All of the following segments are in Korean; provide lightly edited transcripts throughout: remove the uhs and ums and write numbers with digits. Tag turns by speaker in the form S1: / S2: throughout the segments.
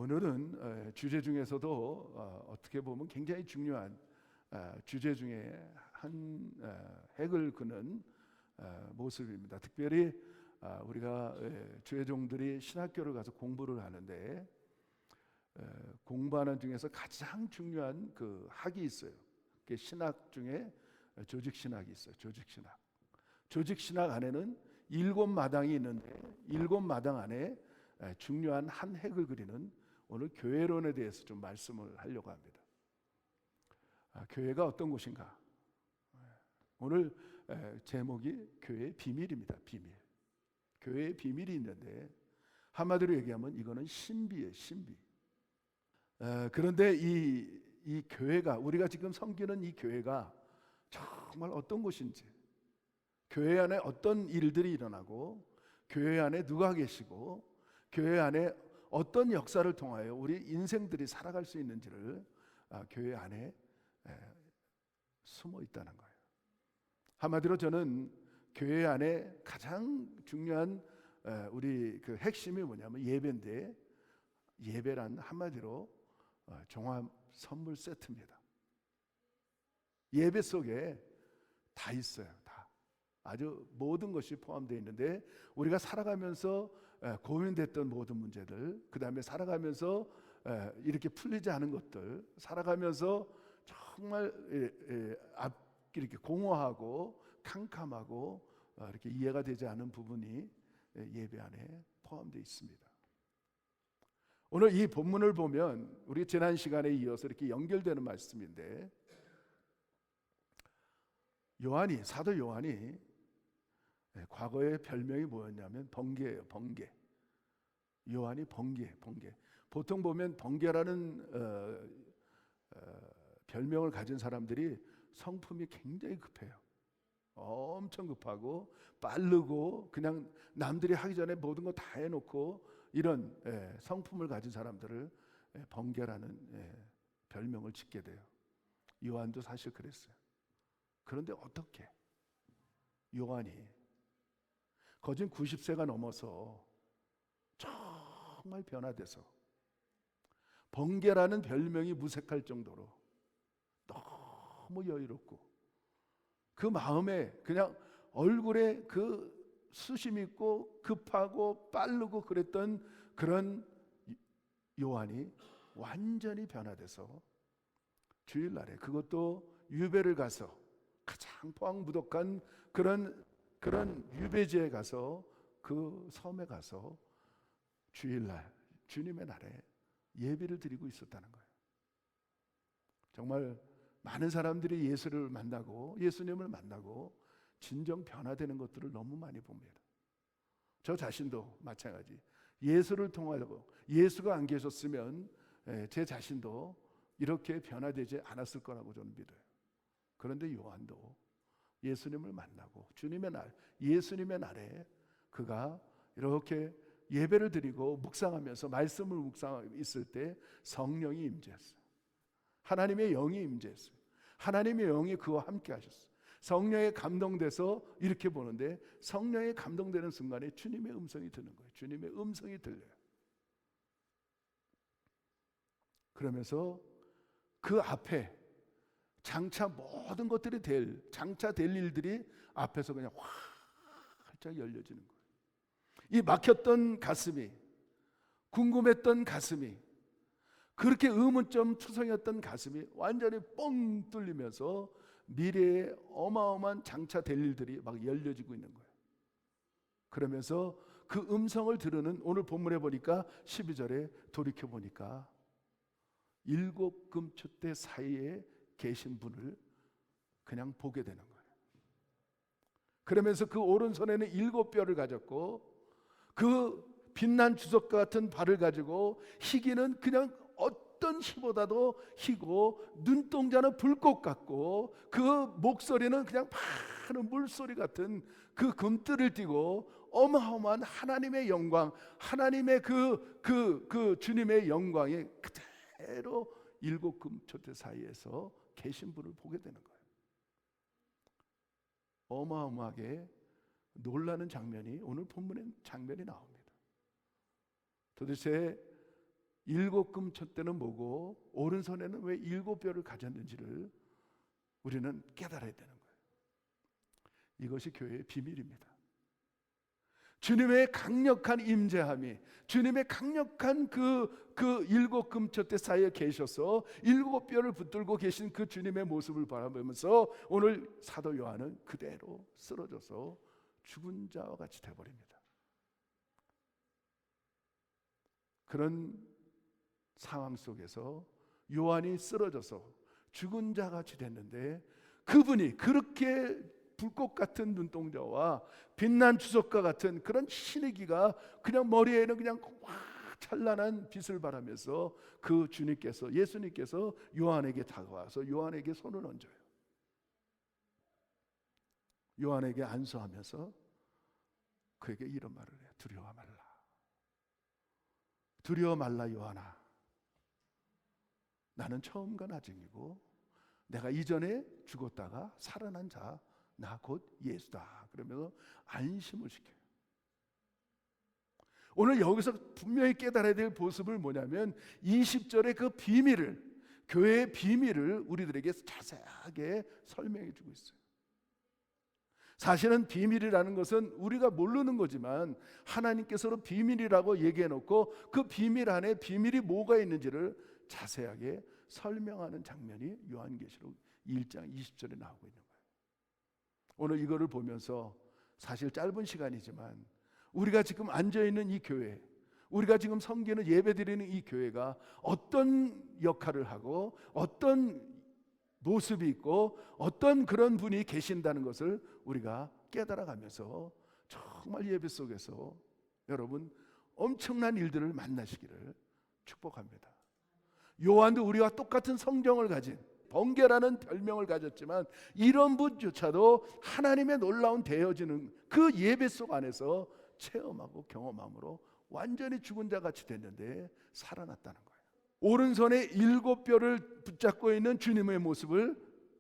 S1: 오늘은 주제 중에서도 어떻게 보면 굉장히 중요한 주제 중에 한 핵을 그는 모습입니다. 특별히 우리가 주회종들이 신학교를 가서 공부를 하는데 공부하는 중에서 가장 중요한 그 학이 있어요. 그게 신학 중에 조직신학이 있어요. 조직신학 안에는 7마당이 있는데 7마당 안에 중요한 한 핵을 그리는 오늘 교회론에 대해서 좀 말씀을 하려고 합니다. 교회가 어떤 곳인가? 오늘 제목이 교회의 비밀입니다. 비밀. 교회의 비밀이 있는데 한마디로 얘기하면 이거는 신비예요. 신비. 그런데 이 교회가, 우리가 지금 섬기는 이 교회가 정말 어떤 곳인지, 교회 안에 어떤 일들이 일어나고, 교회 안에 누가 계시고, 교회 안에 어떤 역사를 통하여 우리 인생들이 살아갈 수 있는지를 교회 안에 숨어 있다는 거예요. 한마디로 저는 교회 안에 가장 중요한 우리 그 핵심이 뭐냐면 예배인데, 예배란 한마디로 종합 선물 세트입니다. 예배 속에 다 있어요. 다. 아주 모든 것이 포함되어 있는데 우리가 살아가면서 고민됐던 모든 문제들, 그 다음에 살아가면서 이렇게 풀리지 않은 것들, 살아가면서 정말 이렇게 공허하고 캄캄하고 이렇게 이해가 되지 않은 부분이 예배 안에 포함되어 있습니다. 오늘 이 본문을 보면 우리 지난 시간에 이어서 이렇게 연결되는 말씀인데, 사도 요한이 과거의 별명이 뭐였냐면 번개예요. 번개. 요한이 번개. 보통 보면 번개라는 별명을 가진 사람들이 성품이 굉장히 급해요. 엄청 급하고 빠르고 그냥 남들이 하기 전에 모든 거 다 해놓고 이런 성품을 가진 사람들을 번개라는 별명을 짓게 돼요. 요한도 사실 그랬어요. 그런데 어떻게 요한이 거진 90세가 넘어서 정말 변화돼서 번개라는 별명이 무색할 정도로 너무 여유롭고 그 마음에 그냥 얼굴에 그 수심 있고 급하고 빠르고 그랬던 그런 요한이 완전히 변화돼서 주일날에, 그것도 유배를 가서 가장 포항무독한 그런 유배지에 가서 그 섬에 가서 주일날 주님의 날에 예배를 드리고 있었다는 거예요. 정말 많은 사람들이 예수를 만나고 예수님을 만나고 진정 변화되는 것들을 너무 많이 봅니다. 저 자신도 마찬가지. 예수를 통하고 예수가 안 계셨으면 제 자신도 이렇게 변화되지 않았을 거라고 저는 믿어요. 그런데 요한도 예수님을 만나고 주님의 날, 예수님의 날에 그가 이렇게 예배를 드리고 묵상하면서 말씀을 묵상하고 있을 때 성령이 임재했어요. 하나님의 영이 임재했어요. 하나님의 영이 그와 함께 하셨어요. 성령에 감동돼서 이렇게 보는데 성령에 감동되는 순간에 주님의 음성이 드는 거예요. 주님의 음성이 들려요. 그러면서 그 앞에 장차 모든 것들이 장차 될 일들이 앞에서 그냥 활짝 열려지는 거예요. 이 막혔던 가슴이, 궁금했던 가슴이, 그렇게 의문점 투성이었던 가슴이 완전히 뻥 뚫리면서 미래에 어마어마한 장차 될 일들이 막 열려지고 있는 거예요. 그러면서 그 음성을 들으는, 오늘 본문에 보니까 12절에 돌이켜보니까 7금초대 사이에 계신 분을 그냥 보게 되는 거예요. 그러면서 그 오른손에는 7뼈를 가졌고 그 빛난 주석과 같은 발을 가지고 희기는 그냥 어떤 희보다도 희고 눈동자는 불꽃 같고 그 목소리는 그냥 파는 물소리 같은 그 금뜰을 띠고 어마어마한 하나님의 영광, 하나님의 그 주님의 영광이 그대로 7금초대 사이에서 계신 분을 보게 되는 거예요. 어마어마하게 놀라는 장면이 오늘 본문에 장면이 나옵니다. 도대체 일곱 금촛대는 뭐고 오른손에는 왜 일곱 뼈를 가졌는지를 우리는 깨달아야 되는 거예요. 이것이 교회의 비밀입니다. 주님의 강력한 임재함이, 주님의 강력한 그 일곱 금촛대 사이에 계셔서 일곱 뼈를 붙들고 계신 그 주님의 모습을 바라보면서 오늘 사도 요한은 그대로 쓰러져서 죽은 자와 같이 되어버립니다. 그런 상황 속에서 요한이 쓰러져서 죽은 자 같이 됐는데, 그분이 그렇게 불꽃 같은 눈동자와 빛난 주석과 같은 그런 신의 기가 그냥 머리에는 그냥 확 찬란한 빛을 발하면서 그 주님께서, 예수님께서 요한에게 다가와서 요한에게 손을 얹어요. 요한에게 안수하면서 그에게 이런 말을 해요. 두려워 말라. 두려워 말라 요한아. 나는 처음과 나중이고 내가 이전에 죽었다가 살아난 자, 나 곧 예수다. 그러면서 안심을 시켜요. 오늘 여기서 분명히 깨달아야 될 모습을 뭐냐면 20절의 그 비밀을, 교회의 비밀을 우리들에게 자세하게 설명해 주고 있어요. 사실은 비밀이라는 것은 우리가 모르는 거지만 하나님께서는 비밀이라고 얘기해 놓고 그 비밀 안에 비밀이 뭐가 있는지를 자세하게 설명하는 장면이 요한계시록 1장 20절에 나오고 있는 거예요. 오늘 이거를 보면서 사실 짧은 시간이지만 우리가 지금 앉아있는 이 교회, 우리가 지금 섬기는 예배드리는 이 교회가 어떤 역할을 하고 어떤 모습이 있고 어떤 그런 분이 계신다는 것을 우리가 깨달아가면서 정말 예배 속에서 여러분 엄청난 일들을 만나시기를 축복합니다. 요한도 우리와 똑같은 성경을 가진, 번개라는 별명을 가졌지만 이런 분조차도 하나님의 놀라운 되어지는 그 예배 속 안에서 체험하고 경험함으로 완전히 죽은 자 같이 됐는데 살아났다는 거예요. 오른손에 일곱 뼈를 붙잡고 있는 주님의 모습을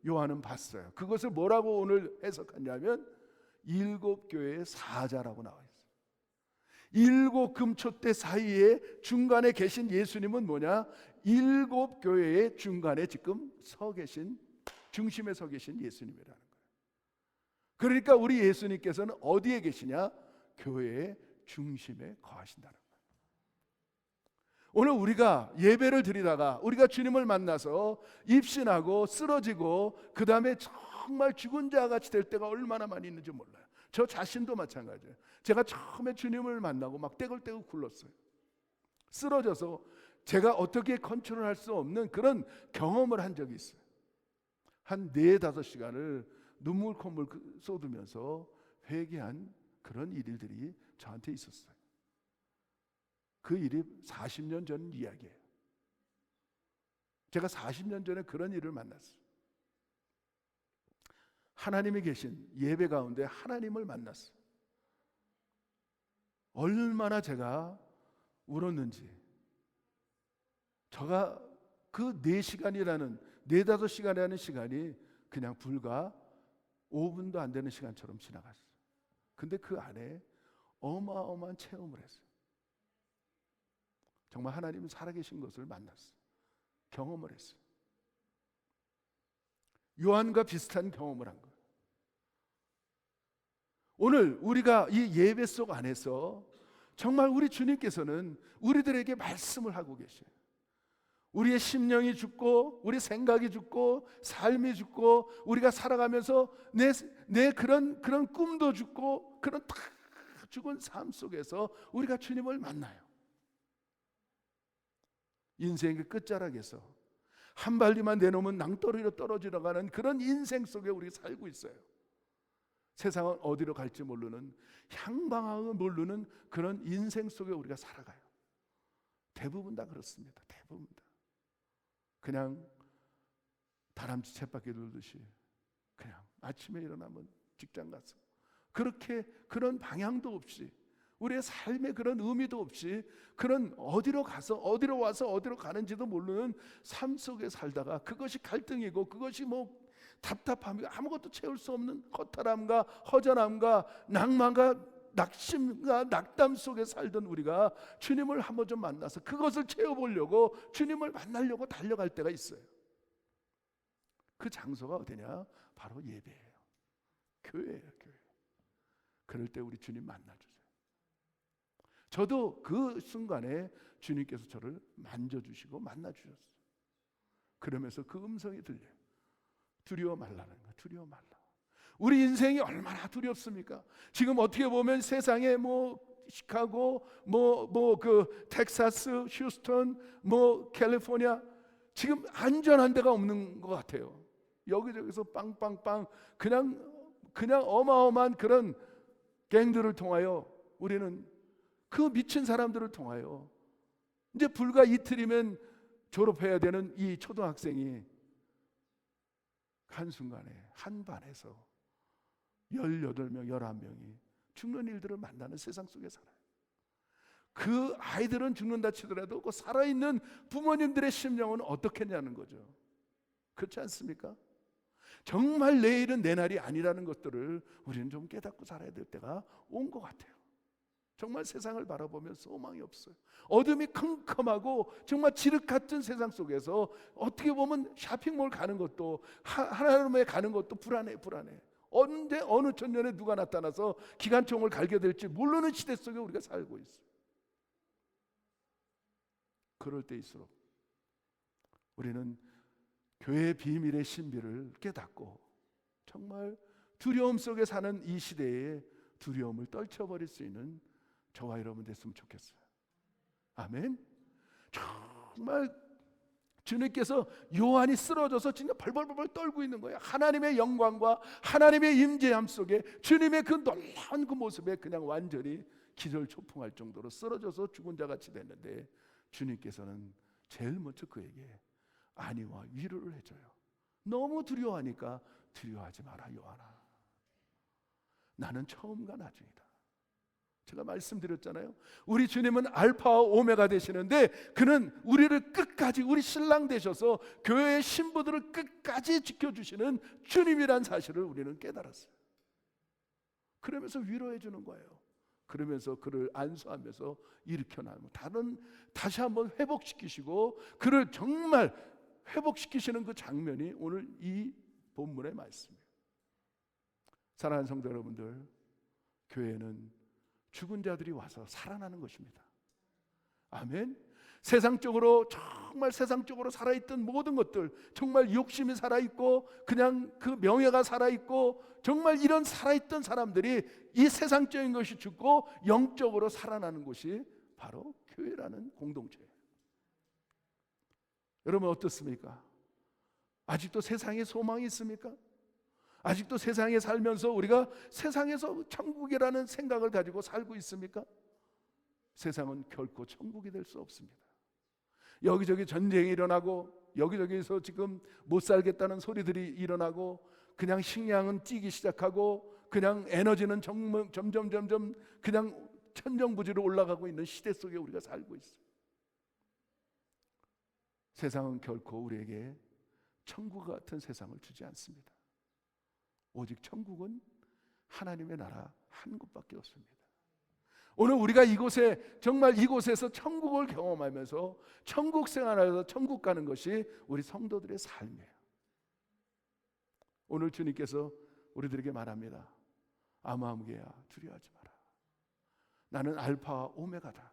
S1: 요한은 봤어요. 그것을 뭐라고 오늘 해석하냐면 일곱 교회의 사자라고 나와 있어요. 일곱 금촛대 사이에 중간에 계신 예수님은 뭐냐? 일곱 교회의 중간에 지금 서 계신, 중심에 서 계신 예수님이라는 거예요. 그러니까 우리 예수님께서는 어디에 계시냐? 교회의 중심에 거하신다는 거예요. 오늘 우리가 예배를 드리다가 우리가 주님을 만나서 입신하고 쓰러지고 그 다음에 정말 죽은 자 같이 될 때가 얼마나 많이 있는지 몰라요. 저 자신도 마찬가지예요. 제가 처음에 주님을 만나고 막 떼굴떼굴 굴렀어요. 쓰러져서 제가 어떻게 컨트롤할 수 없는 그런 경험을 한 적이 있어요. 한 4-5시간을 눈물 콧물 쏟으면서 회개한 그런 일들이 저한테 있었어요. 그 일이 40년 전 이야기예요. 제가 40년 전에 그런 일을 만났어요. 하나님이 계신 예배 가운데 하나님을 만났어요. 얼마나 제가 울었는지. 제가 그 4시간이라는 4-5시간이라는 시간이 그냥 불과 5분도 안 되는 시간처럼 지나갔어요. 근데 그 안에 어마어마한 체험을 했어요. 정말 하나님이 살아계신 것을 만났어요. 경험을 했어요. 요한과 비슷한 경험을 한 거예요. 오늘 우리가 이 예배 속 안에서 정말 우리 주님께서는 우리들에게 말씀을 하고 계셔요. 우리의 심령이 죽고 우리 생각이 죽고 삶이 죽고 우리가 살아가면서 내 그런 꿈도 죽고 그런 다 죽은 삶 속에서 우리가 주님을 만나요. 인생의 끝자락에서 한 발리만 내놓으면 낭떠러리로 떨어지러 가는 그런 인생 속에 우리 살고 있어요. 세상은 어디로 갈지 모르는, 향방을 모르는 그런 인생 속에 우리가 살아가요. 대부분 다 그렇습니다. 대부분 다 그냥 다람쥐 쳇바퀴 돌듯이 그냥 아침에 일어나면 직장 가서 그렇게 그런 방향도 없이 우리의 삶에 그런 의미도 없이 그런 어디로 가서 어디로 와서 어디로 가는지도 모르는 삶 속에 살다가 그것이 갈등이고 그것이 뭐 답답함이고 아무것도 채울 수 없는 허탈함과 허전함과 낭만과 낙심과 낙담 속에 살던 우리가 주님을 한번 좀 만나서 그것을 채워보려고 주님을 만나려고 달려갈 때가 있어요. 그 장소가 어디냐? 바로 예배예요. 교회예요, 교회. 그럴 때 우리 주님 만나주세요. 저도 그 순간에 주님께서 저를 만져주시고 만나주셨어요. 그러면서 그 음성이 들려요. 두려워 말라는 거예요. 두려워 말라. 우리 인생이 얼마나 두렵습니까? 지금 어떻게 보면 세상에 시카고, 그 텍사스, 휴스턴, 캘리포니아 지금 안전한 데가 없는 것 같아요. 여기저기서 빵빵빵 그냥 어마어마한 그런 갱들을 통하여 우리는 그 미친 사람들을 통하여 이제 불과 이틀이면 졸업해야 되는 이 초등학생이 한순간에 한 반에서 18명, 11명이 죽는 일들을 만나는 세상 속에 살아요. 그 아이들은 죽는다 치더라도 그 살아있는 부모님들의 심령은 어떻겠냐는 거죠. 그렇지 않습니까? 정말 내일은 내 날이 아니라는 것들을 우리는 좀 깨닫고 살아야 될 때가 온 것 같아요. 정말 세상을 바라보면 소망이 없어요. 어둠이 컴컴하고 정말 지륵 같은 세상 속에서 어떻게 보면 쇼핑몰 가는 것도 하나님에 가는 것도 불안해. 언제 어느 천년에 누가 나타나서 기관총을 갈게 될지 모르는 시대 속에 우리가 살고 있어요. 그럴 때일수록 우리는 교회의 비밀의 신비를 깨닫고 정말 두려움 속에 사는 이 시대에 두려움을 떨쳐버릴 수 있는 저와 여러분 됐으면 좋겠어요. 아멘. 정말 주님께서 요한이 쓰러져서 진짜 벌벌벌 떨고 있는 거예요. 하나님의 영광과 하나님의 임재함 속에 주님의 그 놀라운 그 모습에 그냥 완전히 기절초풍할 정도로 쓰러져서 죽은 자같이 됐는데 주님께서는 제일 먼저 그에게 안위와 위로를 해줘요. 너무 두려워하니까 두려워하지 마라 요한아. 나는 처음과 나중이다. 제가 말씀드렸잖아요. 우리 주님은 알파와 오메가 되시는데 그는 우리를 끝까지 우리 신랑 되셔서 교회의 신부들을 끝까지 지켜주시는 주님이란 사실을 우리는 깨달았어요. 그러면서 위로해 주는 거예요. 그러면서 그를 안수하면서 일으켜나고 다시 한번 회복시키시고 그를 정말 회복시키시는 그 장면이 오늘 이 본문의 말씀이에요. 사랑하는 성도 여러분들, 교회는 죽은 자들이 와서 살아나는 것입니다. 아멘. 세상적으로 정말 세상적으로 살아있던 모든 것들, 정말 욕심이 살아있고 그냥 그 명예가 살아있고 정말 이런 살아있던 사람들이 이 세상적인 것이 죽고 영적으로 살아나는 곳이 바로 교회라는 공동체예요. 여러분 어떻습니까? 아직도 세상에 소망이 있습니까? 아직도 세상에 살면서 우리가 세상에서 천국이라는 생각을 가지고 살고 있습니까? 세상은 결코 천국이 될 수 없습니다. 여기저기 전쟁이 일어나고 여기저기서 지금 못 살겠다는 소리들이 일어나고 그냥 식량은 찌기 시작하고 그냥 에너지는 점점 그냥 천정부지로 올라가고 있는 시대 속에 우리가 살고 있어요. 세상은 결코 우리에게 천국 같은 세상을 주지 않습니다. 오직 천국은 하나님의 나라 한 곳밖에 없습니다. 오늘 우리가 이곳에 정말 이곳에서 천국을 경험하면서 천국 생활하면서 천국 가는 것이 우리 성도들의 삶이에요. 오늘 주님께서 우리들에게 말합니다. 아무개야 두려워하지 마라. 나는 알파와 오메가다.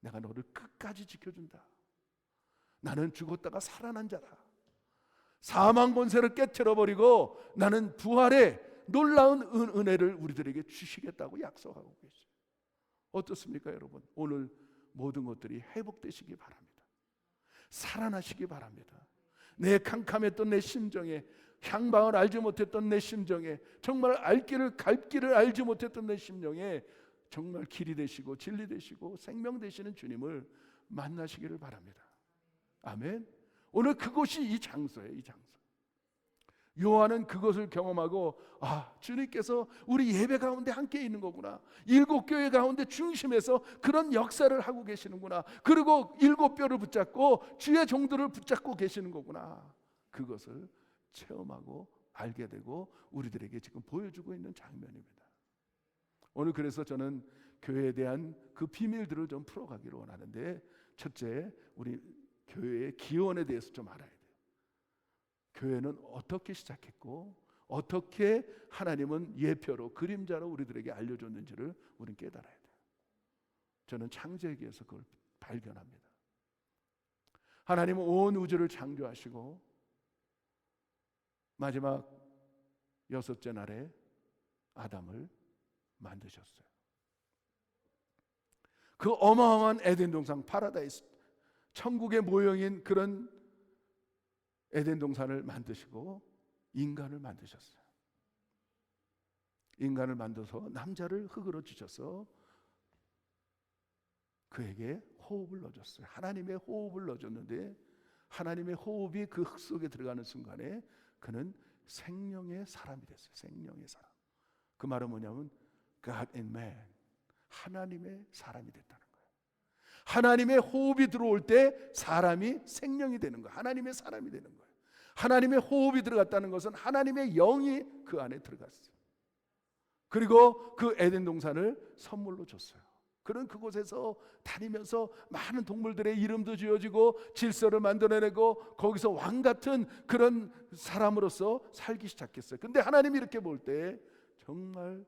S1: 내가 너를 끝까지 지켜준다. 나는 죽었다가 살아난 자다. 사망 권세를 깨트려버리고 나는 부활의 놀라운 은혜를 우리들에게 주시겠다고 약속하고 계세요. 어떻습니까 여러분? 오늘 모든 것들이 회복되시기 바랍니다. 살아나시기 바랍니다. 내 캄캄했던 내 심정에 향방을 알지 못했던 내 심정에 정말 갈 길을 알지 못했던 내 심령에 정말 길이 되시고 진리 되시고 생명 되시는 주님을 만나시기를 바랍니다. 아멘. 오늘 그곳이 이 장소예요. 이 장소. 요한은 그것을 경험하고 주님께서 우리 예배 가운데 함께 있는 거구나. 7교회 가운데 중심에서 그런 역사를 하고 계시는구나. 그리고 7뼈를 붙잡고 주의 종들을 붙잡고 계시는 거구나. 그것을 체험하고 알게 되고 우리들에게 지금 보여주고 있는 장면입니다. 오늘 그래서 저는 교회에 대한 그 비밀들을 좀 풀어가기를 원하는데, 첫째, 우리 교회의 기원에 대해서 좀 알아야 돼요. 교회는 어떻게 시작했고 어떻게 하나님은 예표로, 그림자로 우리들에게 알려줬는지를 우리는 깨달아야 돼요. 저는 창세기에서 그걸 발견합니다. 하나님은 온 우주를 창조하시고 마지막 여섯째 날에 아담을 만드셨어요. 그 어마어마한 에덴 동산, 파라다이스, 천국의 모형인 그런 에덴 동산을 만드시고 인간을 만드셨어요. 인간을 만들어서 남자를 흙으로 주셔서 그에게 호흡을 넣어줬어요. 하나님의 호흡을 넣어줬는데, 하나님의 호흡이 그 흙 속에 들어가는 순간에 그는 생명의 사람이 됐어요. 생명의 사람. 그 말은 뭐냐면 God and man, 하나님의 사람이 됐다는 거예요. 하나님의 호흡이 들어올 때 사람이 생명이 되는 거예요. 하나님의 사람이 되는 거예요. 하나님의 호흡이 들어갔다는 것은 하나님의 영이 그 안에 들어갔어요. 그리고 그 에덴 동산을 선물로 줬어요. 그는 그곳에서 다니면서 많은 동물들의 이름도 지어지고 질서를 만들어내고 거기서 왕 같은 그런 사람으로서 살기 시작했어요. 근데 하나님이 이렇게 볼 때 정말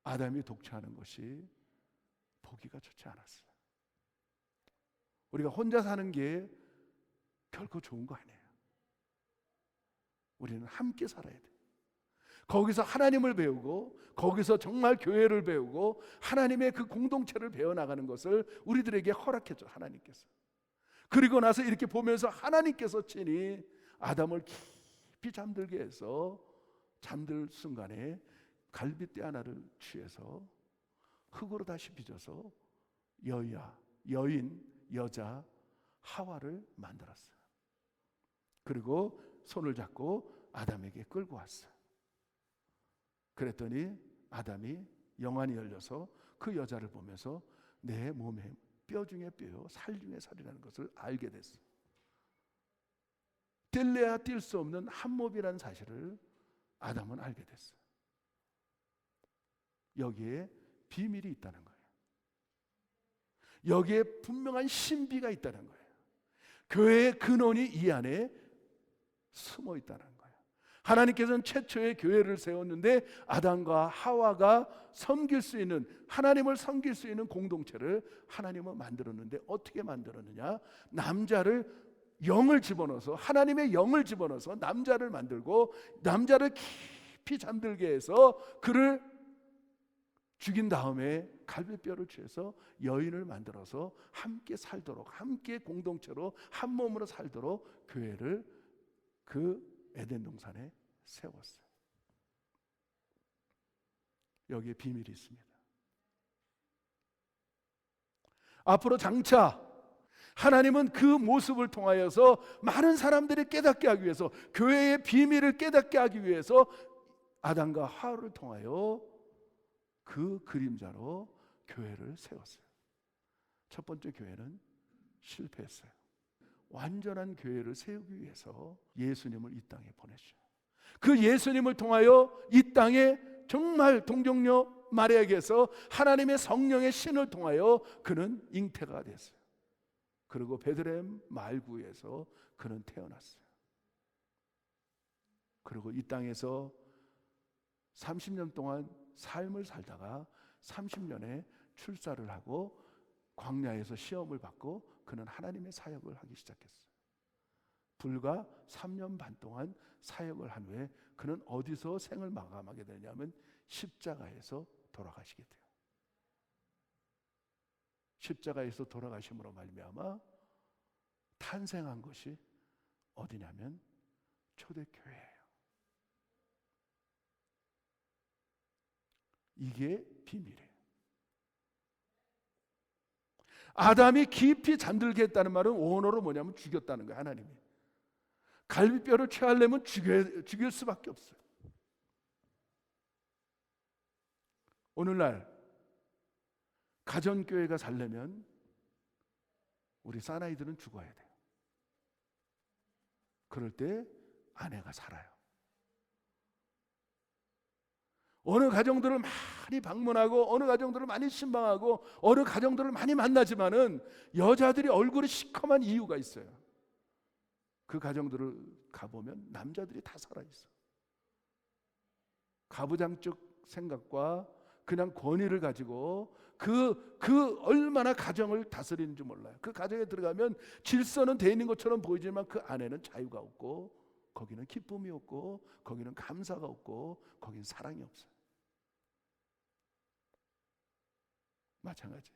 S1: 아담이 독차하는 것이 보기가 좋지 않았어요. 우리가 혼자 사는 게 결코 좋은 거 아니에요. 우리는 함께 살아야 돼요. 거기서 하나님을 배우고 거기서 정말 교회를 배우고 하나님의 그 공동체를 배워나가는 것을 우리들에게 허락했죠, 하나님께서. 그리고 나서 이렇게 보면서 하나님께서 친히 아담을 깊이 잠들게 해서 잠들 순간에 갈빗대 하나를 취해서 흙으로 다시 빚어서 여인, 여자 하와를 만들었어요. 그리고 손을 잡고 아담에게 끌고 왔어요. 그랬더니 아담이 영안이 열려서 그 여자를 보면서 내 몸에 뼈 중에 뼈요, 살 중에 살이라는 것을 알게 됐어요. 뗄래야 뗄 수 없는 한몸이라는 사실을 아담은 알게 됐어요. 여기에 비밀이 있다는 거예요. 여기에 분명한 신비가 있다는 거예요. 교회의 근원이 이 안에 숨어 있다는 거예요. 하나님께서는 최초의 교회를 세웠는데 아담과 하와가 섬길 수 있는, 하나님을 섬길 수 있는 공동체를 하나님은 만들었는데, 어떻게 만들었느냐? 남자를, 영을 집어넣어서, 하나님의 영을 집어넣어서 남자를 만들고 남자를 깊이 잠들게 해서 그를 죽인 다음에 갈비뼈를 취해서 여인을 만들어서 함께 살도록, 함께 공동체로 한 몸으로 살도록 교회를 그 에덴 동산에 세웠어요. 여기에 비밀이 있습니다. 앞으로 장차 하나님은 그 모습을 통하여서 많은 사람들이 깨닫게 하기 위해서, 교회의 비밀을 깨닫게 하기 위해서 아담과 하와를 통하여 그 그림자로 교회를 세웠어요. 첫 번째 교회는 실패했어요. 완전한 교회를 세우기 위해서 예수님을 이 땅에 보내셨어요. 그 예수님을 통하여 이 땅에 정말 동정녀 마리아에게서 하나님의 성령의 신을 통하여 그는 잉태가 됐어요. 그리고 베들레헴 말구에서 그는 태어났어요. 그리고 이 땅에서 30년 동안 삶을 살다가 30년에 출사를 하고 광야에서 시험을 받고 그는 하나님의 사역을 하기 시작했어요. 불과 3년 반 동안 사역을 한 후에 그는 어디서 생을 마감하게 되냐면 십자가에서 돌아가시게 돼요. 십자가에서 돌아가심으로 말미암아 탄생한 것이 어디냐면 초대교회예요. 이게 비밀이에요. 아담이 깊이 잠들게 했다는 말은 원어로 뭐냐면 죽였다는 거예요. 하나님이 갈비뼈를 취하려면 죽일 수밖에 없어요. 오늘날 가정교회가 살려면 우리 사나이들은 죽어야 돼요. 그럴 때 아내가 살아요. 어느 가정들을 많이 방문하고 어느 가정들을 많이 신방하고 어느 가정들을 많이 만나지만은 여자들이 얼굴이 시커먼 이유가 있어요. 그 가정들을 가보면 남자들이 다 살아있어. 가부장적 생각과 그냥 권위를 가지고 그 얼마나 가정을 다스리는지 몰라요. 그 가정에 들어가면 질서는 돼 있는 것처럼 보이지만 그 안에는 자유가 없고, 거기는 기쁨이 없고, 거기는 감사가 없고, 거기는 사랑이 없어요. 마찬가지.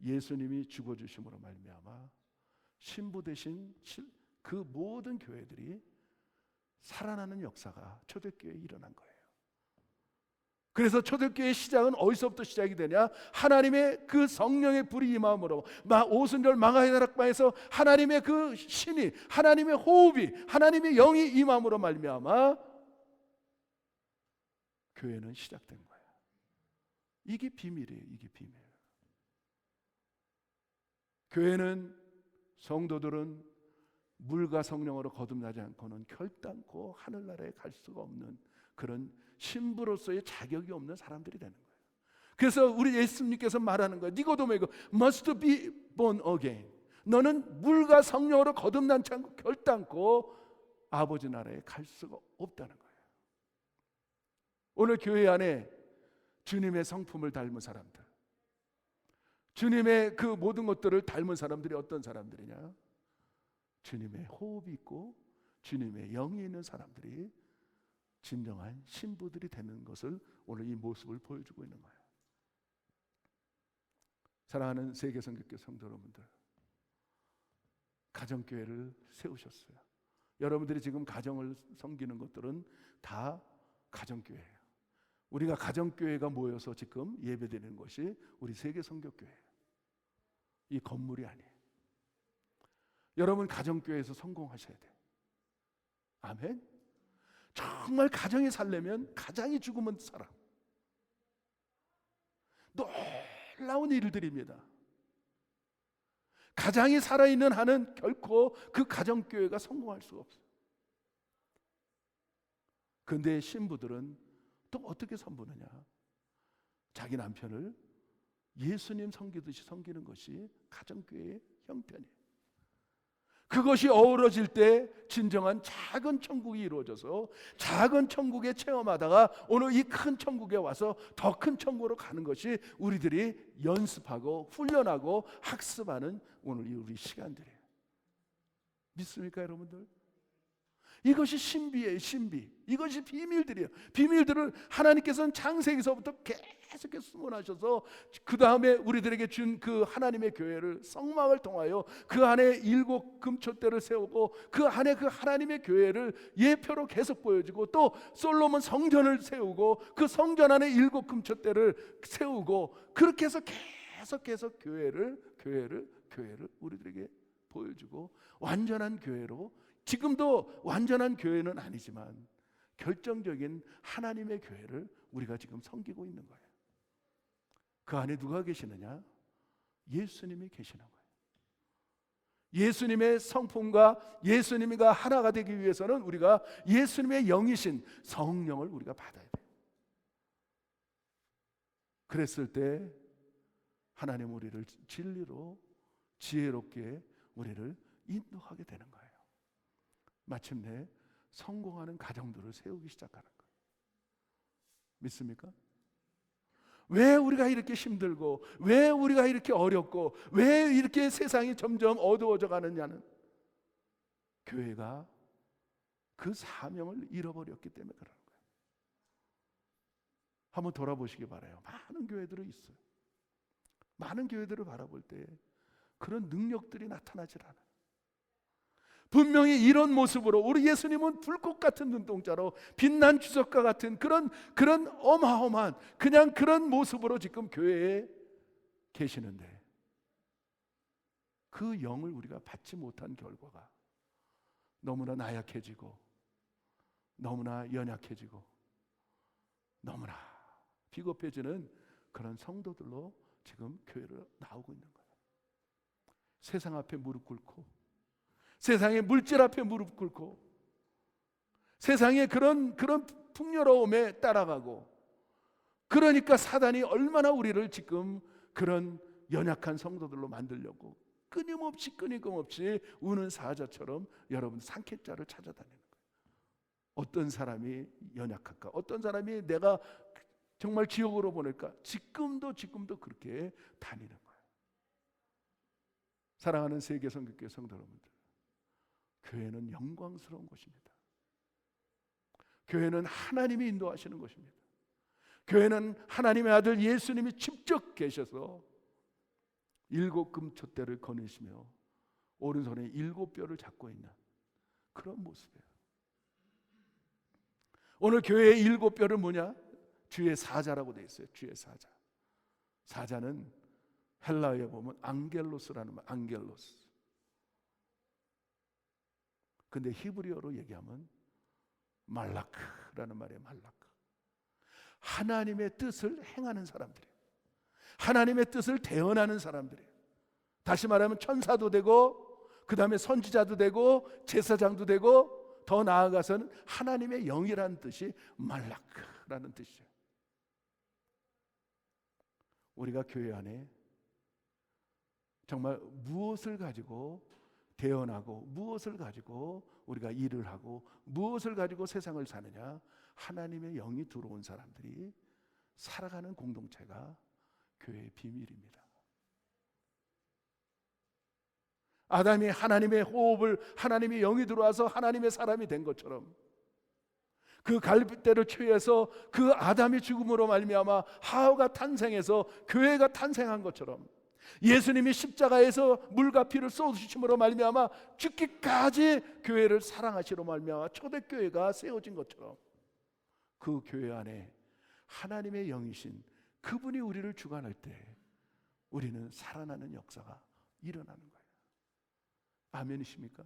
S1: 예수님이 죽어주심으로 말미암아 신부 대신 그 모든 교회들이 살아나는 역사가 초대교회에 일어난 거예요. 그래서 초대교회의 시작은 어디서부터 시작이 되냐? 하나님의 그 성령의 불이 임함으로, 오순절 마가다락방에서 하나님의 그 신이, 하나님의 호흡이, 하나님의 영이 임함으로 말미암아 교회는 시작된 거예요. 이게 비밀이에요. 이게 비밀. 교회는, 성도들은 물과 성령으로 거듭나지 않고는 결단코 하늘나라에 갈 수가 없는 그런 신부로서의 자격이 없는 사람들이 되는 거예요. 그래서 우리 예수님께서 말하는 거예요. 니고데모에게 must be born again. 너는 물과 성령으로 거듭나지 않고 결단코 아버지 나라에 갈 수가 없다는 거예요. 오늘 교회 안에 주님의 성품을 닮은 사람들, 주님의 그 모든 것들을 닮은 사람들이 어떤 사람들이냐? 주님의 호흡이 있고 주님의 영이 있는 사람들이 진정한 신부들이 되는 것을 오늘 이 모습을 보여주고 있는 거예요. 사랑하는 세계성교회 성도 여러분들, 가정교회를 세우셨어요. 여러분들이 지금 가정을 섬기는 것들은 다 가정교회예요. 우리가 가정교회가 모여서 지금 예배드리는 것이 우리 세계성교회예요. 이 건물이 아니에요. 여러분 가정교회에서 성공하셔야 돼요. 아멘. 정말 가정이 살려면 가장이 죽으면 살아. 놀라운 일들입니다. 가장이 살아있는 한은 결코 그 가정교회가 성공할 수가 없어요. 그런데 신부들은 또 어떻게 섬기느냐? 자기 남편을 예수님 섬기듯이 섬기는 것이 가정교회의 형편이에요. 그것이 어우러질 때 진정한 작은 천국이 이루어져서 작은 천국에 체험하다가 오늘 이 큰 천국에 와서 더 큰 천국으로 가는 것이 우리들이 연습하고 훈련하고 학습하는 오늘 우리 시간들이에요. 믿습니까 여러분들? 이것이 신비예요. 신비. 이것이 비밀들이에요. 비밀들을 하나님께서는 창세기서부터 계속해서 숨어나셔서 그 다음에 우리들에게 준 그 하나님의 교회를, 성막을 통하여 그 안에 7 금초대를 세우고 그 안에 그 하나님의 교회를 예표로 계속 보여주고, 또 솔로몬 성전을 세우고 그 성전 안에 7 금초대를 세우고, 그렇게 해서 계속해서 교회를 우리들에게 보여주고 완전한 교회로, 지금도 완전한 교회는 아니지만 결정적인 하나님의 교회를 우리가 지금 섬기고 있는 거예요. 그 안에 누가 계시느냐? 예수님이 계시는 거예요. 예수님의 성품과 예수님과 하나가 되기 위해서는 우리가 예수님의 영이신 성령을 우리가 받아야 돼요. 그랬을 때 하나님 우리를 진리로 지혜롭게 우리를 인도하게 되는 거예요. 마침내 성공하는 가정들을 세우기 시작하는 거예요. 믿습니까? 왜 우리가 이렇게 힘들고, 왜 우리가 이렇게 어렵고, 왜 이렇게 세상이 점점 어두워져 가느냐는 교회가 그 사명을 잃어버렸기 때문에 그러는 거예요. 한번 돌아보시기 바라요. 많은 교회들이 있어요. 많은 교회들을 바라볼 때 그런 능력들이 나타나질 않아요. 분명히 이런 모습으로 우리 예수님은 불꽃 같은 눈동자로 빛난 주석과 같은 그런 어마어마한 그냥 그런 모습으로 지금 교회에 계시는데, 그 영을 우리가 받지 못한 결과가 너무나 나약해지고 너무나 연약해지고 너무나 비겁해지는 그런 성도들로 지금 교회를 나오고 있는 거예요. 세상 앞에 무릎 꿇고, 세상의 물질 앞에 무릎 꿇고, 세상의 그런 풍요로움에 따라가고, 그러니까 사단이 얼마나 우리를 지금 그런 연약한 성도들로 만들려고 끊임없이 우는 사자처럼 여러분 산채자를 찾아다니는 거예요. 어떤 사람이 연약할까? 어떤 사람이 내가 정말 지옥으로 보낼까? 지금도 그렇게 다니는 거예요. 사랑하는 세계 선교교회 성도 여러분들, 교회는 영광스러운 곳입니다. 교회는 하나님이 인도하시는 곳입니다. 교회는 하나님의 아들 예수님이 직접 계셔서 7 금촛대를 거느시며 오른손에 7 뼈를 잡고 있는 그런 모습이에요. 오늘 교회의 7 뼈는 뭐냐? 주의 사자라고 되어 있어요. 주의 사자. 사자는 헬라어에 보면 앙겔로스라는 말, 앙겔로스. 근데 히브리어로 얘기하면 말라크라는 말이에요. 말라크. 하나님의 뜻을 행하는 사람들이에요. 하나님의 뜻을 대언하는 사람들이에요. 다시 말하면 천사도 되고, 그 다음에 선지자도 되고, 제사장도 되고, 더 나아가서는 하나님의 영이라는 뜻이 말라크라는 뜻이에요. 우리가 교회 안에 정말 무엇을 가지고 대언하고, 무엇을 가지고 우리가 일을 하고, 무엇을 가지고 세상을 사느냐? 하나님의 영이 들어온 사람들이 살아가는 공동체가 교회의 비밀입니다. 아담이 하나님의 호흡을, 하나님의 영이 들어와서 하나님의 사람이 된 것처럼, 그 갈빗대를 취해서 그 아담이 죽음으로 말미암아 하와가 탄생해서 교회가 탄생한 것처럼, 예수님이 십자가에서 물과 피를 쏟으심으로 말미암아 죽기까지 교회를 사랑하시로 말미암아 초대교회가 세워진 것처럼, 그 교회 안에 하나님의 영이신 그분이 우리를 주관할 때 우리는 살아나는 역사가 일어나는 거예요. 아멘이십니까?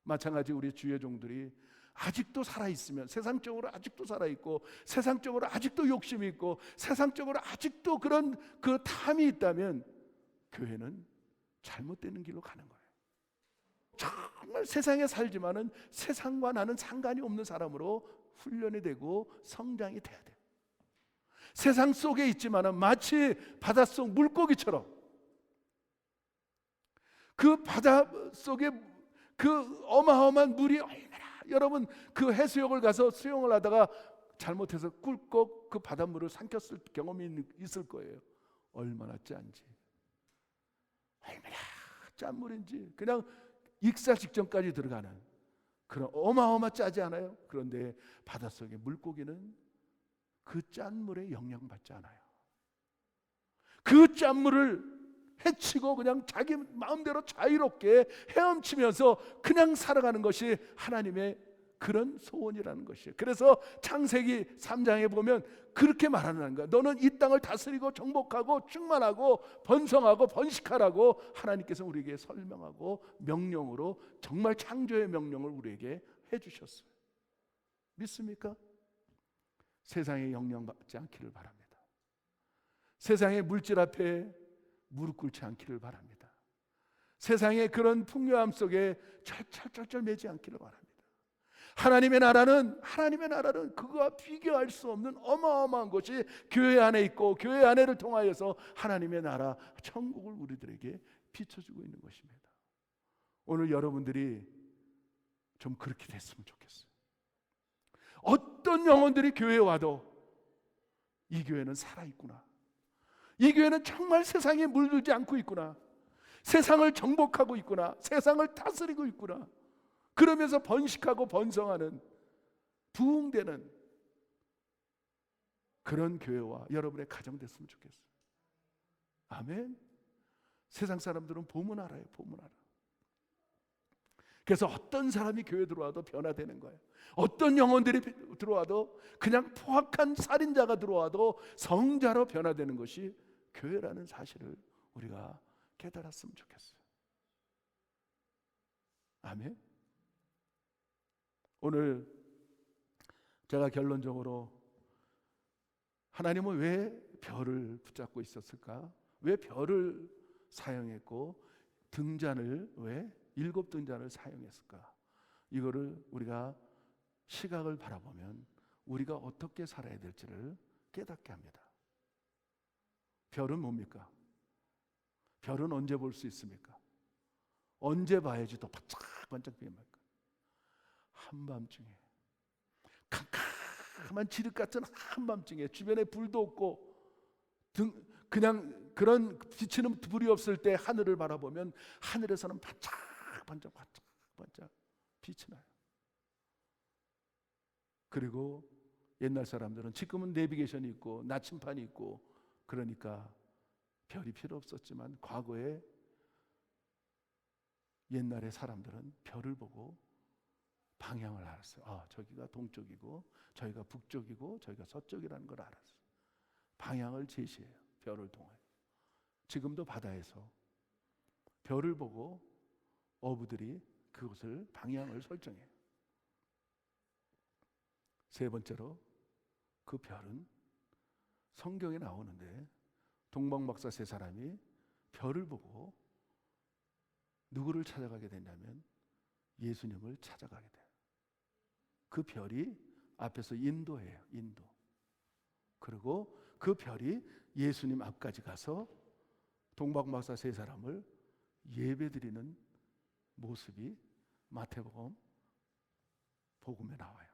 S1: 마찬가지 우리 주의 종들이 아직도 살아있으면, 세상적으로 아직도 살아있고, 세상적으로 아직도 욕심이 있고, 세상적으로 아직도 그런 그 탐이 있다면 교회는 잘못되는 길로 가는 거예요. 정말 세상에 살지만은 세상과 나는 상관이 없는 사람으로 훈련이 되고 성장이 돼야 돼요. 세상 속에 있지만은 마치 바닷속 물고기처럼, 그 바다 속에 그 어마어마한 물이 얼마나, 여러분 그 해수욕을 가서 수영을 하다가 잘못해서 꿀꺽 그 바닷물을 삼켰을 경험이 있을 거예요. 얼마나 짠지, 얼마나 짠 물인지, 그냥 익사 직전까지 들어가는 그런 어마어마 짜지 않아요? 그런데 바닷속의 물고기는 그 짠물에 영향받지 않아요. 그 짠물을 해치고 그냥 자기 마음대로 자유롭게 헤엄치면서 그냥 살아가는 것이 하나님의 그런 소원이라는 것이에요. 그래서 창세기 3장에 보면 그렇게 말하는 거야. 너는 이 땅을 다스리고 정복하고 충만하고 번성하고 번식하라고 하나님께서 우리에게 설명하고 명령으로, 정말 창조의 명령을 우리에게 해주셨어요. 믿습니까? 세상에 영향받지 않기를 바랍니다. 세상의 물질 앞에 무릎 꿇지 않기를 바랍니다. 세상의 그런 풍요함 속에 철철철철 매지 않기를 바랍니다. 하나님의 나라는 그거와 비교할 수 없는 어마어마한 것이 교회 안에 있고, 교회 안에를 통하여서 하나님의 나라 천국을 우리들에게 비춰주고 있는 것입니다. 오늘 여러분들이 좀 그렇게 됐으면 좋겠어요. 어떤 영혼들이 교회에 와도 이 교회는 살아있구나, 이 교회는 정말 세상에 물들지 않고 있구나, 세상을 정복하고 있구나, 세상을 다스리고 있구나, 그러면서 번식하고 번성하는, 부흥되는 그런 교회와 여러분의 가정 됐으면 좋겠어요. 아멘. 세상 사람들은 보면 알아요. 보면 알아. 그래서 어떤 사람이 교회 들어와도 변화되는 거예요. 어떤 영혼들이 들어와도, 그냥 포악한 살인자가 들어와도 성자로 변화되는 것이 교회라는 사실을 우리가 깨달았으면 좋겠어요. 아멘. 오늘 제가 결론적으로, 하나님은 왜 별을 붙잡고 있었을까? 왜 별을 사용했고 등잔을 왜 7 등잔을 사용했을까? 이거를 우리가 시각을 바라보면 우리가 어떻게 살아야 될지를 깨닫게 합니다. 별은 뭡니까? 별은 언제 볼 수 있습니까? 언제 봐야지 더 반짝반짝 빛납니까? 한밤중에, 캄캄한 지륵 같은 한밤중에, 주변에 불도 없고 그냥 그런 비치는 불이 없을 때 하늘을 바라보면 하늘에서는 반짝반짝 빛이 나요. 그리고 옛날 사람들은, 지금은 내비게이션이 있고 나침판이 있고 그러니까 별이 필요 없었지만, 과거에 옛날의 사람들은 별을 보고 방향을 알았어요. 저기가 동쪽이고 저기가 북쪽이고 저기가 서쪽이라는 걸 알았어요. 방향을 제시해요, 별을 통해. 지금도 바다에서 별을 보고 어부들이 그곳을 방향을 설정해요. 세 번째로, 그 별은 성경에 나오는데 동방박사 세 사람이 별을 보고 누구를 찾아가게 되냐면 예수님을 찾아가게 돼요. 그 별이 앞에서 인도해요, 인도. 그리고 그 별이 예수님 앞까지 가서 동방박사 세 사람을 예배드리는 모습이 마태복음 복음에 나와요.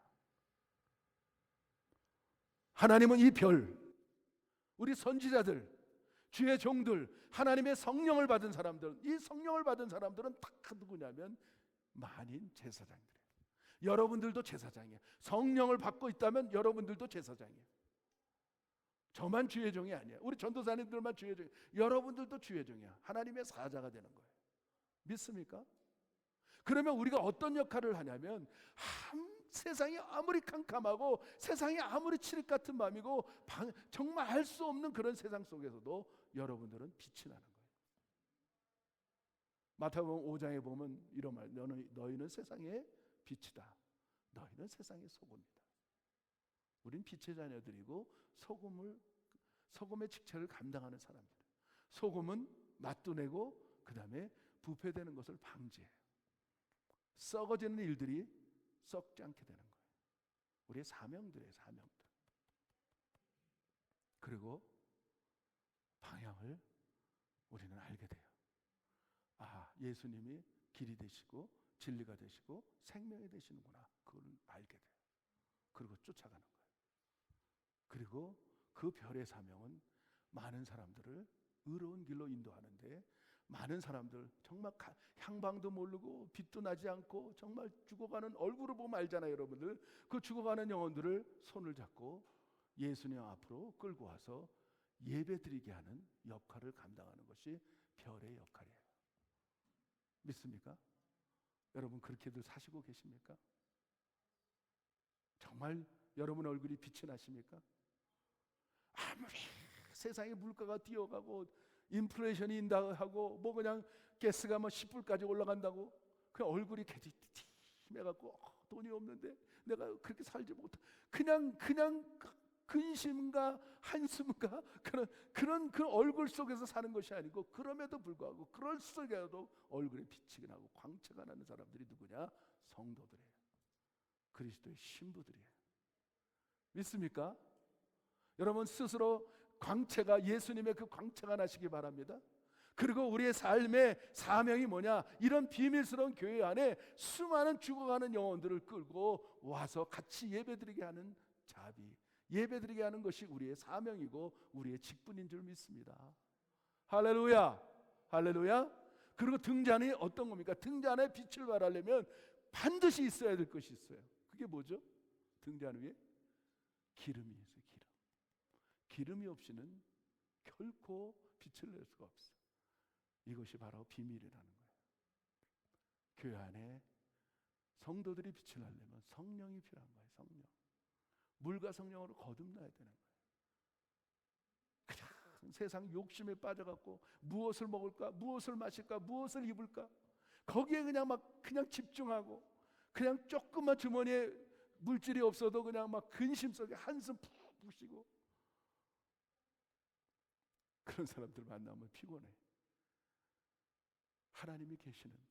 S1: 하나님은 이 별, 우리 선지자들, 주의 종들, 하나님의 성령을 받은 사람들, 이 성령을 받은 사람들은 다 누구냐면 만인 제사장들이에요. 여러분들도 제사장이에요. 성령을 받고 있다면 여러분들도 제사장이에요. 저만 주의 종이 아니에요. 우리 전도사님들만 주의 종이에요. 여러분들도 주의 종이야. 하나님의 사자가 되는 거예요. 믿습니까? 그러면 우리가 어떤 역할을 하냐면, 세상이 아무리 캄캄하고 세상이 아무리 칠흑 같은 밤이고 정말 알 수 없는 그런 세상 속에서도 여러분들은 빛이 나는 거예요. 마태복음 5장에 보면 이런 말, 너희는 세상의 빛이다. 너희는 세상의 소금이다. 우린 빛의 자녀들이고 소금의 직책을 감당하는 사람들. 소금은 맛도 내고 그 다음에 부패되는 것을 방지해요. 썩어지는 일들이 썩지 않게 되는 거예요. 우리의 사명들이에요, 사명들. 그리고 방향을 우리는 알게 돼요. 예수님이 길이 되시고 진리가 되시고 생명이 되시는구나. 그걸 알게 돼요. 그리고 쫓아가는 거예요. 그리고 그 별의 사명은 많은 사람들을 의로운 길로 인도하는데, 많은 사람들 정말 향방도 모르고 빛도 나지 않고 정말 죽어가는, 얼굴을 보면 알잖아요, 여러분들. 그 죽어가는 영혼들을 손을 잡고 예수님 앞으로 끌고 와서 예배드리게 하는 역할을 감당하는 것이 별의 역할이에요. 믿습니까? 여러분 그렇게들 사시고 계십니까? 정말 여러분 얼굴이 빛이 나십니까? 아무리 세상에 물가가 뛰어가고 인플레이션이 인다하고 그냥 가스가 10불까지 올라간다고 그냥 얼굴이 개지팀해갖고 돈이 없는데 내가 그렇게 살지 못해, 그냥 근심과 한숨과 그런 얼굴 속에서 사는 것이 아니고, 그럼에도 불구하고 그럴 속에도 얼굴에 빛이 나고 광채가 나는 사람들이 누구냐? 성도들이에요. 그리스도의 신부들이에요. 믿습니까? 여러분 스스로 광채가, 예수님의 그 광채가 나시기 바랍니다. 그리고 우리의 삶의 사명이 뭐냐? 이런 비밀스러운 교회 안에 수많은 죽어가는 영혼들을 끌고 와서 같이 예배드리게 하는 자비, 예배드리게 하는 것이 우리의 사명이고 우리의 직분인 줄 믿습니다. 할렐루야, 할렐루야. 그리고 등잔이 어떤 겁니까? 등잔에 빛을 발하려면 반드시 있어야 될 것이 있어요. 그게 뭐죠? 등잔 위에 기름이 있어요. 기름이 없이는 결코 빛을 낼 수가 없어요. 이것이 바로 비밀이라는 거예요. 교회 안에 성도들이 빛을 내려면 성령이 필요한 거예요. 성령. 물과 성령으로 거듭나야 되는 거예요. 그냥 세상 욕심에 빠져갖고 무엇을 먹을까, 무엇을 마실까, 무엇을 입을까, 거기에 그냥 집중하고, 그냥 조금만 주머니에 물질이 없어도 그냥 근심 속에 한숨 푹 쉬고, 그런 사람들 만나면 피곤해. 하나님이 계시는데,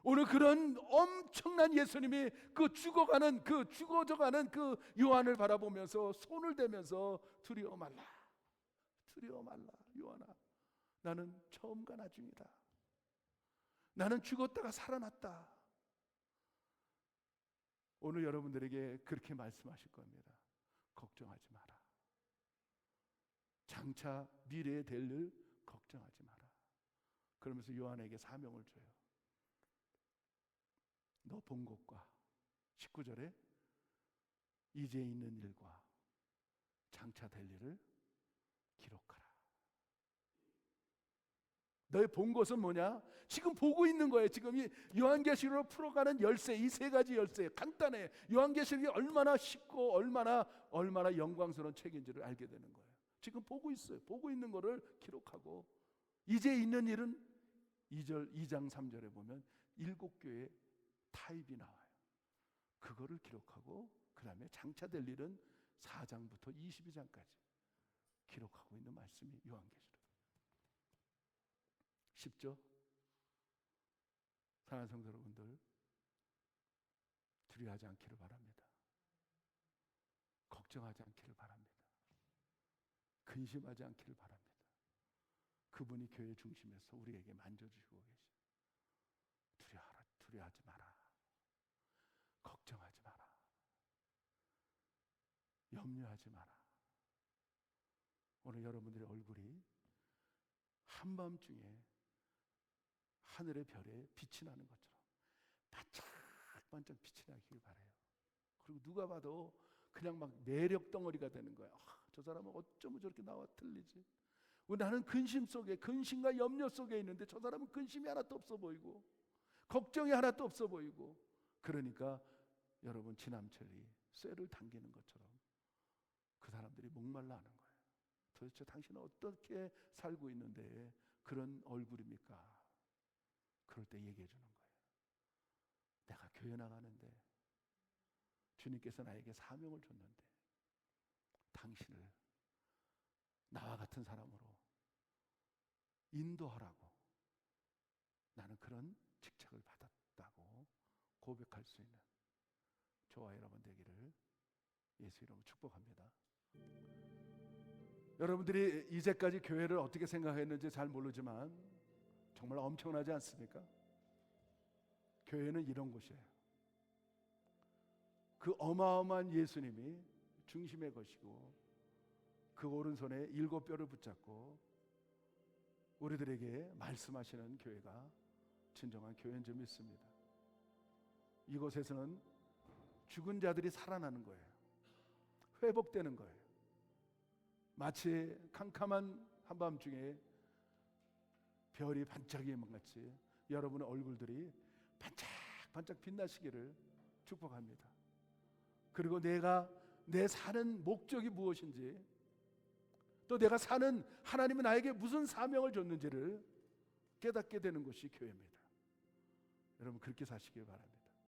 S1: 오늘 그런 엄청난 예수님이 그 죽어져가는 그 요한을 바라보면서 손을 대면서 두려워 말라, 두려워 말라. 요한아, 나는 처음과 나중이다. 나는 죽었다가 살아났다. 오늘 여러분들에게 그렇게 말씀하실 겁니다. 걱정하지 마라. 장차 미래에 될 일 걱정하지 마라. 그러면서 요한에게 사명을 줘요. 너 본 것과 19절에 이제 있는 일과 장차 될 일을 기록하라. 너의 본 것은 뭐냐? 지금 보고 있는 거예요. 지금 이 요한계시록으로 풀어가는 열쇠, 이 세 가지 열쇠 간단해. 요한계시록이 얼마나 쉽고 얼마나 영광스러운 책인지를 알게 되는 거예요. 지금 보고 있어요. 보고 있는 거를 기록하고, 이제 있는 일은 2장 3절에 보면 7교회 타입이 나와요. 그거를 기록하고, 그 다음에 장차 될 일은 4장부터 22장까지 기록하고 있는 말씀이 요한계시록. 쉽죠? 사랑하는 성도 여러분들, 두려워하지 않기를 바랍니다. 걱정하지 않기를 바랍니다. 근심하지 않기를 바랍니다. 그분이 교회 중심에서 우리에게 만져주시고 계시죠. 두려워하지 마라. 걱정하지 마라. 염려하지 마라. 오늘 여러분들의 얼굴이 한밤중에 하늘의 별에 빛이 나는 것처럼 반짝반짝 빛이 나기를 바라요. 그리고 누가 봐도 그냥 막 매력 덩어리가 되는 거야. 저 사람은 어쩌면 저렇게 나와 틀리지? 나는 근심 속에, 근심과 염려 속에 있는데 저 사람은 근심이 하나도 없어 보이고 걱정이 하나도 없어 보이고. 그러니까 여러분, 지남철이 쇠를 당기는 것처럼 그 사람들이 목말라 하는 거예요. 도대체 당신은 어떻게 살고 있는데 그런 얼굴입니까? 그럴 때 얘기해 주는 거예요. 내가 교회 나가는데 주님께서 나에게 사명을 줬는데 당신을 나와 같은 사람으로 인도하라고 나는 그런 직책을 받았다고 고백할 수 있는 저와 여러분 되기를 예수 이름으로 축복합니다. 여러분들이 이제까지 교회를 어떻게 생각했는지 잘 모르지만 정말 엄청나지 않습니까? 교회는 이런 곳이에요. 그 어마어마한 예수님이 중심의 것이고, 그 오른손에 7뼈를 붙잡고 우리들에게 말씀하시는 교회가 진정한 교회인 줄 믿습니다. 이곳에서는 죽은 자들이 살아나는 거예요. 회복되는 거예요. 마치 캄캄한 한밤중에 별이 반짝이는 것 같이 여러분의 얼굴들이 반짝반짝 빛나시기를 축복합니다. 그리고 내 사는 목적이 무엇인지, 또 내가 사는 하나님이 나에게 무슨 사명을 줬는지를 깨닫게 되는 것이 교회입니다. 여러분, 그렇게 사시길 바랍니다.